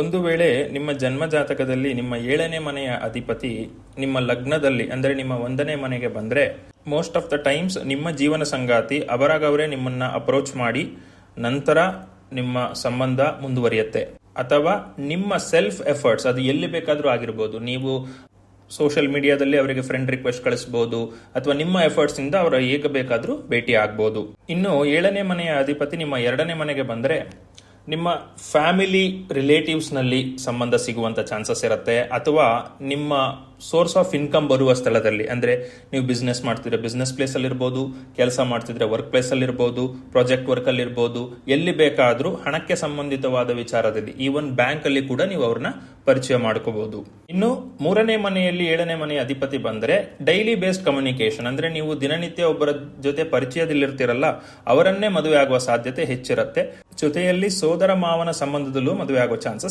ಒಂದು ವೇಳೆ ನಿಮ್ಮ ಜನ್ಮ ಜಾತಕದಲ್ಲಿ ನಿಮ್ಮ 7ನೇ ಮನೆಯ ಅಧಿಪತಿ ನಿಮ್ಮ ಲಗ್ನದಲ್ಲಿ ಅಂದರೆ ನಿಮ್ಮ 1ನೇ ಮನೆಗೆ ಬಂದರೆ ಮೋಸ್ಟ್ ಆಫ್ ದ ಟೈಮ್ಸ್ ನಿಮ್ಮ ಜೀವನ ಸಂಗಾತಿ ಅವರಾಗವರೇ ನಿಮ್ಮನ್ನ ಅಪ್ರೋಚ್ ಮಾಡಿ ನಂತರ ನಿಮ್ಮ ಸಂಬಂಧ ಮುಂದುವರಿಯುತ್ತೆ. ಅಥವಾ ನಿಮ್ಮ ಸೆಲ್ಫ್ ಎಫರ್ಟ್ಸ್, ಅದು ಎಲ್ಲಿ ಬೇಕಾದರೂ ಆಗಿರ್ಬೋದು, ನೀವು ಸೋಷಿಯಲ್ ಮೀಡಿಯಾದಲ್ಲಿ ಅವರಿಗೆ ಫ್ರೆಂಡ್ ರಿಕ್ವೆಸ್ಟ್ ಕಳಿಸಬಹುದು ಅಥವಾ ನಿಮ್ಮ ಎಫರ್ಟ್ಸ್ ಇಂದ ಅವರ ಹೇಗೆ ಬೇಕಾದರೂ ಭೇಟಿ ಆಗ್ಬೋದು. ಇನ್ನು 7ನೇ ಮನೆಯ ಅಧಿಪತಿ ನಿಮ್ಮ 2ನೇ ಮನೆಗೆ ಬಂದರೆ ನಿಮ್ಮ ಫ್ಯಾಮಿಲಿ ರಿಲೇಟಿವ್ಸ್ನಲ್ಲಿ ಸಂಬಂಧ ಸಿಗುವಂಥ ಚಾನ್ಸಸ್ ಇರುತ್ತೆ. ಅಥವಾ ನಿಮ್ಮ ಸೋರ್ಸ್ ಆಫ್ ಇನ್ಕಮ್ ಬರುವ ಸ್ಥಳದಲ್ಲಿ, ಅಂದರೆ ನೀವು ಬಿಸ್ನೆಸ್ ಮಾಡ್ತಿದ್ರೆ ಬಿಸ್ನೆಸ್ ಪ್ಲೇಸಲ್ಲಿರ್ಬೋದು, ಕೆಲಸ ಮಾಡ್ತಿದ್ರೆ ವರ್ಕ್ ಪ್ಲೇಸಲ್ಲಿರ್ಬೋದು, ಪ್ರಾಜೆಕ್ಟ್ ವರ್ಕಲ್ಲಿರ್ಬೋದು, ಎಲ್ಲಿ ಬೇಕಾದರೂ ಹಣಕ್ಕೆ ಸಂಬಂಧಿತವಾದ ವಿಚಾರದಲ್ಲಿ ಈವನ್ ಬ್ಯಾಂಕಲ್ಲಿ ಕೂಡ ನೀವು ಅವ್ರನ್ನ ಪರಿಚಯ ಮಾಡ್ಕೋಬಹುದು. ಇನ್ನು 3ನೇ ಮನೆಯಲ್ಲಿ 7ನೇ ಮನೆಯ ಅಧಿಪತಿ ಬಂದರೆ ಡೈಲಿ ಬೇಸ್ಡ್ ಕಮ್ಯುನಿಕೇಶನ್, ಅಂದರೆ ನೀವು ದಿನನಿತ್ಯ ಒಬ್ಬರ ಜೊತೆ ಪರಿಚಯದಲ್ಲಿರ್ತೀರಲ್ಲ ಅವರನ್ನೇ ಮದುವೆ ಆಗುವ ಸಾಧ್ಯತೆ ಹೆಚ್ಚಿರುತ್ತೆ. ಜೊತೆಯಲ್ಲಿ ಸೋದರ ಮಾವನ ಸಂಬಂಧದಲ್ಲೂ ಮದುವೆ ಆಗುವ ಚಾನ್ಸಸ್